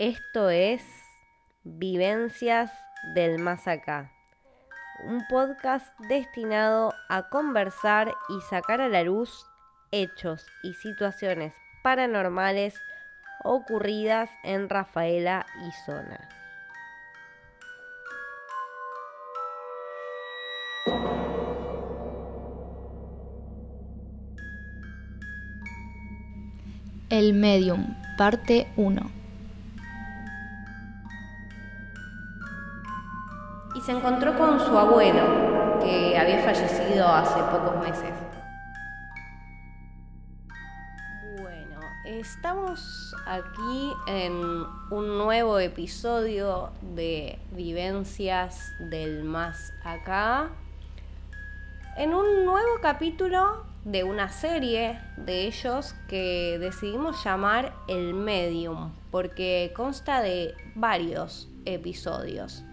Esto es Vivencias del Más Acá, un podcast destinado a conversar y sacar a la luz hechos y situaciones paranormales ocurridas en Rafaela y zona. El Medium, parte 1. Y se encontró con su abuelo, que había fallecido hace pocos meses. Bueno, estamos aquí en un nuevo episodio de Vivencias del Más Acá, en un nuevo capítulo de una serie de ellos que decidimos llamar El Medium, porque consta de varios episodios.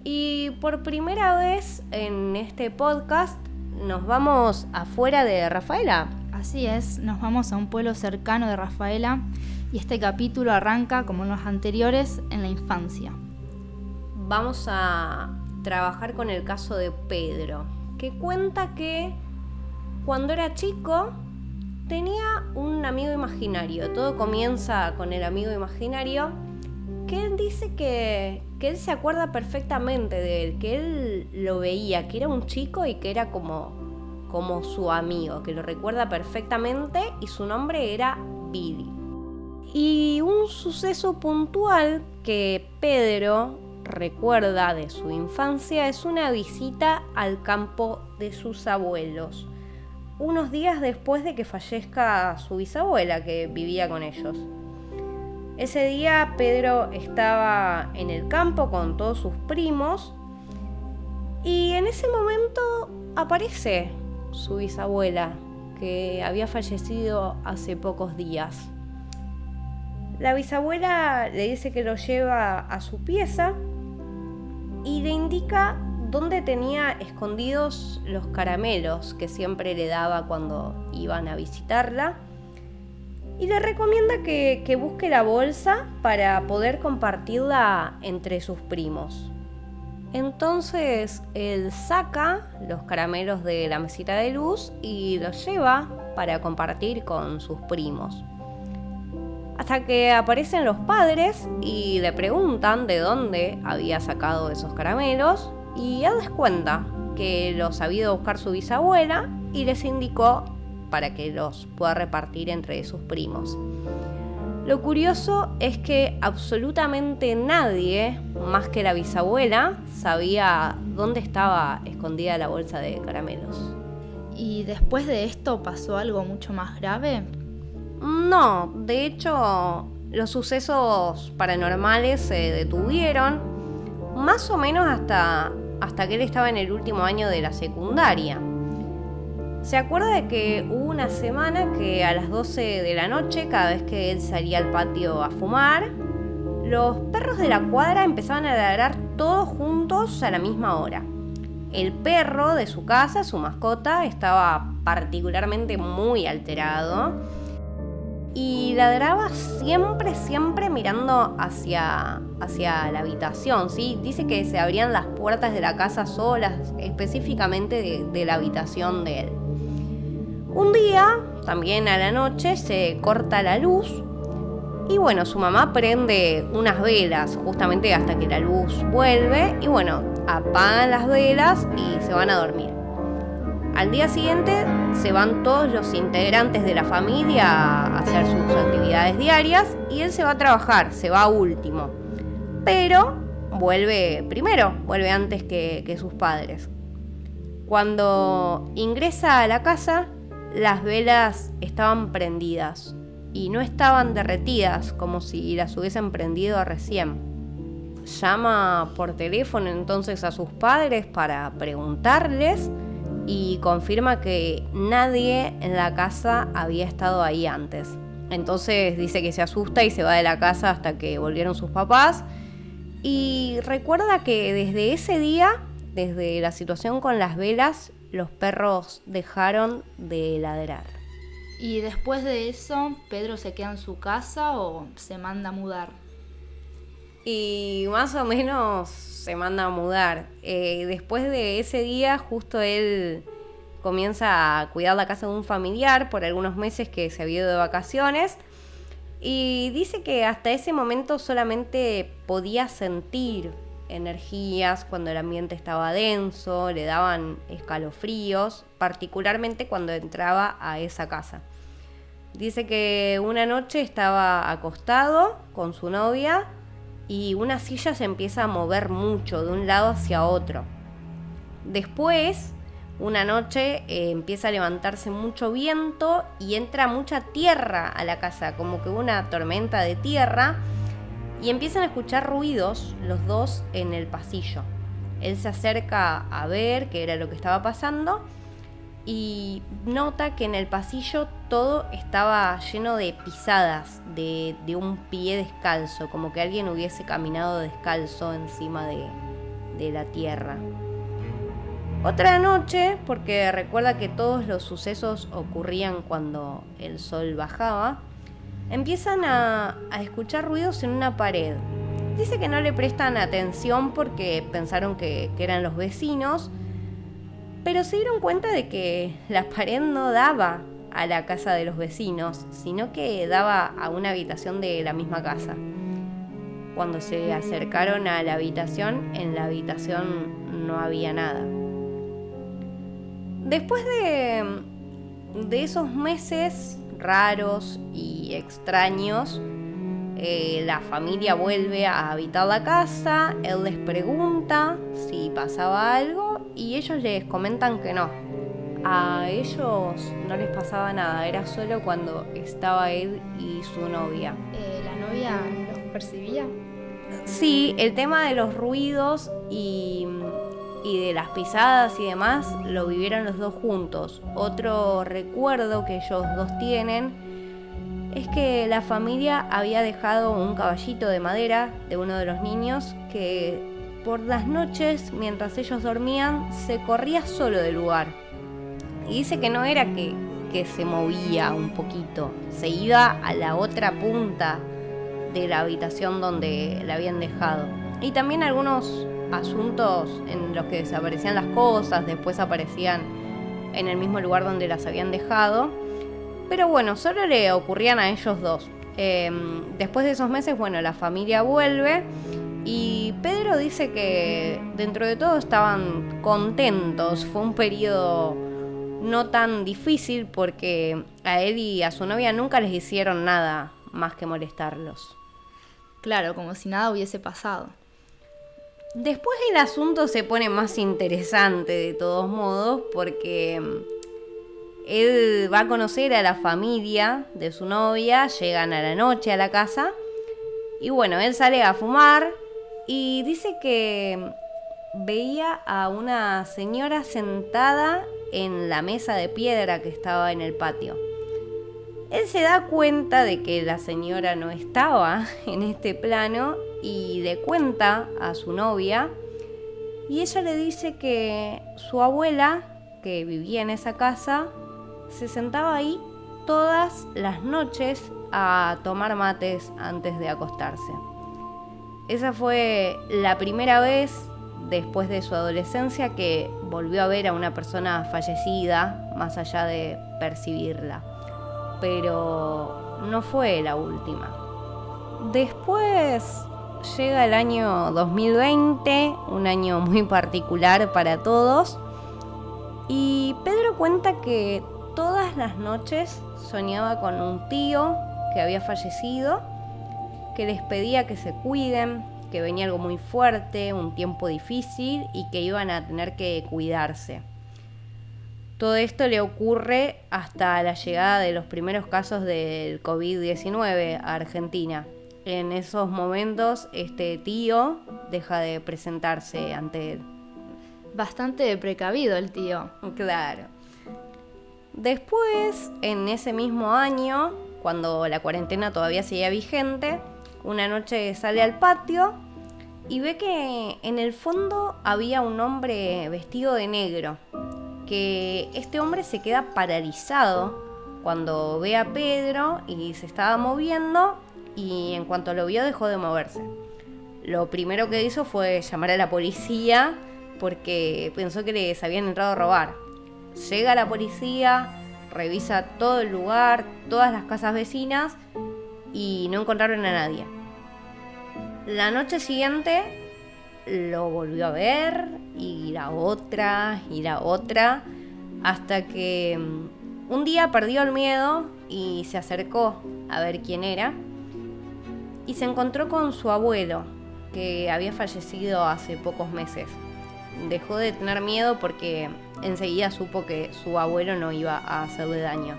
Y por primera vez en este podcast nos vamos afuera de Rafaela. Así es, nos vamos a un pueblo cercano de Rafaela y este capítulo arranca, como en los anteriores, en la infancia. Vamos a trabajar con el caso de Pedro, que cuenta que cuando era chico tenía un amigo imaginario. Todo comienza con el amigo imaginario, que él dice que él se acuerda perfectamente de él, que él lo veía, que era un chico y que era como su amigo, que lo recuerda perfectamente, y su nombre era Billy. Y un suceso puntual que Pedro recuerda de su infancia es una visita al campo de sus abuelos, unos días después de que fallezca su bisabuela, que vivía con ellos. Ese día Pedro estaba en el campo con todos sus primos y en ese momento aparece su bisabuela, que había fallecido hace pocos días. La bisabuela le dice que lo lleva a su pieza y le indica dónde tenía escondidos los caramelos que siempre le daba cuando iban a visitarla, y le recomienda que busque la bolsa para poder compartirla entre sus primos. Entonces él saca los caramelos de la mesita de luz y los lleva para compartir con sus primos. Hasta que aparecen los padres y le preguntan de dónde había sacado esos caramelos, y él les cuenta que los había ido a buscar su bisabuela y les indicó para que los pueda repartir entre sus primos. Lo curioso es que absolutamente nadie, más que la bisabuela, sabía dónde estaba escondida la bolsa de caramelos. ¿Y después de esto pasó algo mucho más grave? No, de hecho, los sucesos paranormales se detuvieron más o menos hasta que él estaba en el último año de la secundaria. Se acuerda de que hubo una semana que a las 12 de la noche, cada vez que él salía al patio a fumar, los perros de la cuadra empezaban a ladrar todos juntos a la misma hora. El perro de su casa, su mascota, estaba particularmente muy alterado y ladraba siempre mirando hacia la habitación, ¿sí? Dice que se abrían las puertas de la casa solas, específicamente de la habitación de él. Un día, también a la noche, se corta la luz y bueno, su mamá prende unas velas justamente hasta que la luz vuelve y bueno, apagan las velas y se van a dormir. Al día siguiente se van todos los integrantes de la familia a hacer sus actividades diarias y él se va a trabajar, se va último. Pero vuelve primero, vuelve antes que sus padres. Cuando ingresa a la casa, las velas estaban prendidas y no estaban derretidas como si las hubiesen prendido recién. Llama por teléfono entonces a sus padres para preguntarles y confirma que nadie en la casa había estado ahí antes. Entonces dice que se asusta y se va de la casa hasta que volvieron sus papás, y recuerda que desde ese día, desde la situación con las velas, los perros dejaron de ladrar. ¿Y después de eso, Pedro se queda en su casa o se manda a mudar? y más o menos se manda a mudar. Después de ese día, justo él comienza a cuidar la casa de un familiar por algunos meses que se había ido de vacaciones. Y dice que hasta ese momento solamente podía sentir energías cuando el ambiente estaba denso, le daban escalofríos, particularmente cuando entraba a esa casa. Dice que una noche estaba acostado con su novia y una silla se empieza a mover mucho de un lado hacia otro. Después, una noche empieza a levantarse mucho viento y entra mucha tierra a la casa, como que una tormenta de tierra, y empiezan a escuchar ruidos los dos en el pasillo. Él se acerca a ver qué era lo que estaba pasando y nota que en el pasillo todo estaba lleno de pisadas de un pie descalzo, como que alguien hubiese caminado descalzo encima de la tierra. Otra noche, porque recuerda que todos los sucesos ocurrían cuando el sol bajaba, empiezan a escuchar ruidos en una pared. Dice que no le prestan atención porque pensaron que eran los vecinos, pero se dieron cuenta de que la pared no daba a la casa de los vecinos, sino que daba a una habitación de la misma casa. Cuando se acercaron a la habitación, en la habitación no había nada. Después de esos meses raros y extraños, la familia vuelve a habitar la casa, él les pregunta si pasaba algo y ellos les comentan que no. A ellos no les pasaba nada, era solo cuando estaba él y su novia. ¿La novia los percibía? Sí, el tema de los ruidos y de las pisadas y demás lo vivieron los dos juntos. Otro recuerdo que ellos dos tienen es que la familia había dejado un caballito de madera de uno de los niños que por las noches, mientras ellos dormían, se corría solo del lugar. Y dice que no era que se movía un poquito, se iba a la otra punta de la habitación donde la habían dejado. Y también algunos asuntos en los que desaparecían las cosas, después aparecían en el mismo lugar donde las habían dejado. Pero bueno, solo le ocurrían a ellos dos. Después de esos meses, bueno, la familia vuelve y Pedro dice que dentro de todo estaban contentos. Fue un periodo no tan difícil porque a él y a su novia nunca les hicieron nada más que molestarlos. Claro, como si nada hubiese pasado. Después el asunto se pone más interesante de todos modos porque él va a conocer a la familia de su novia, llegan a la noche a la casa y bueno, él sale a fumar y dice que veía a una señora sentada en la mesa de piedra que estaba en el patio. Él se da cuenta de que la señora no estaba en este plano y le cuenta a su novia y ella le dice que su abuela, que vivía en esa casa, se sentaba ahí todas las noches a tomar mates antes de acostarse. Esa fue la primera vez después de su adolescencia que volvió a ver a una persona fallecida, más allá de percibirla. Pero no fue la última. Después llega el año 2020, un año muy particular para todos, y Pedro cuenta que todas las noches soñaba con un tío que había fallecido, que les pedía que se cuiden, que venía algo muy fuerte, un tiempo difícil y que iban a tener que cuidarse. Todo esto le ocurre hasta la llegada de los primeros casos del COVID-19 a Argentina. En esos momentos, este tío deja de presentarse ante él. Bastante precavido el tío. Claro. Después, en ese mismo año, cuando la cuarentena todavía seguía vigente, una noche sale al patio y ve que en el fondo había un hombre vestido de negro. Que este hombre se queda paralizado cuando ve a Pedro y se estaba moviendo y en cuanto lo vio dejó de moverse. Lo primero que hizo fue llamar a la policía porque pensó que les habían entrado a robar. Llega la policía, revisa todo el lugar, todas las casas vecinas y no encontraron a nadie. La noche siguiente lo volvió a ver y la otra, hasta que un día perdió el miedo y se acercó a ver quién era y se encontró con su abuelo, que había fallecido hace pocos meses. Dejó de tener miedo porque enseguida supo que su abuelo no iba a hacerle daño.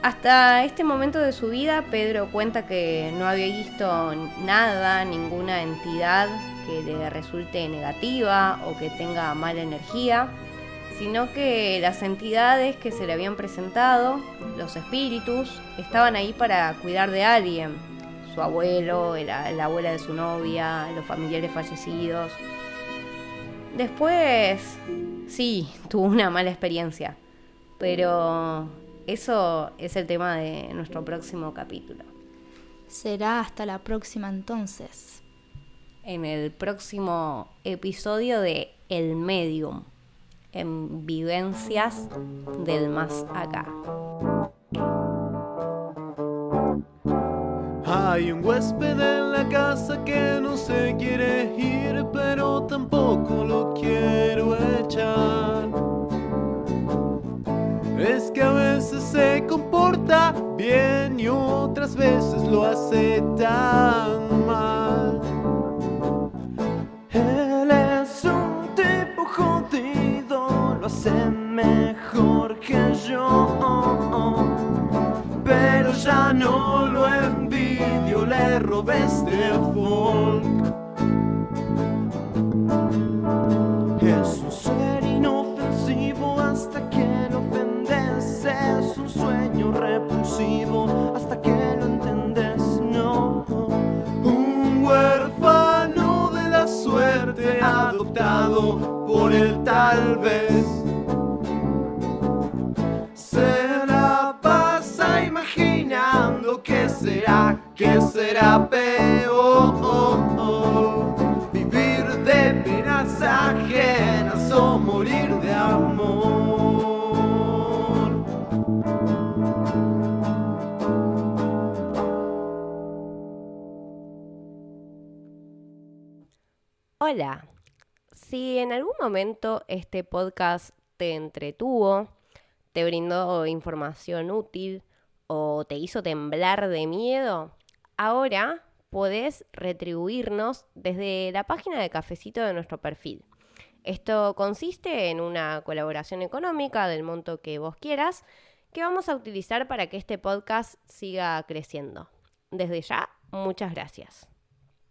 Hasta este momento de su vida, Pedro cuenta que no había visto nada, ninguna entidad que le resulte negativa o que tenga mala energía, sino que las entidades que se le habían presentado, los espíritus, estaban ahí para cuidar de alguien. Su abuelo, la abuela de su novia, los familiares fallecidos. Después, sí, tuvo una mala experiencia, pero eso es el tema de nuestro próximo capítulo. Será hasta la próxima entonces. En el próximo episodio de El Medium, en Vivencias del Más Acá. Hay un huésped en la casa que no se quiere ir, pero tampoco lo quiero echar. Es que a veces se comporta bien y otras veces lo hace tan mal. Él es un tipo jodido, lo hace mejor que yo, pero ya no lo envidio, le robé este folk. Es un ser inofensivo hasta que lo ofendes, es un sueño repulsivo hasta que lo entendés, no. Un huérfano de la suerte adoptado por él tal vez. Se la pasa imaginando que será peor. Vivir de penas ajenas o morir de amor. Hola, si en algún momento este podcast te entretuvo, te brindó información útil o te hizo temblar de miedo, ahora podés retribuirnos desde la página de Cafecito de nuestro perfil. Esto consiste en una colaboración económica del monto que vos quieras, que vamos a utilizar para que este podcast siga creciendo. Desde ya, muchas gracias.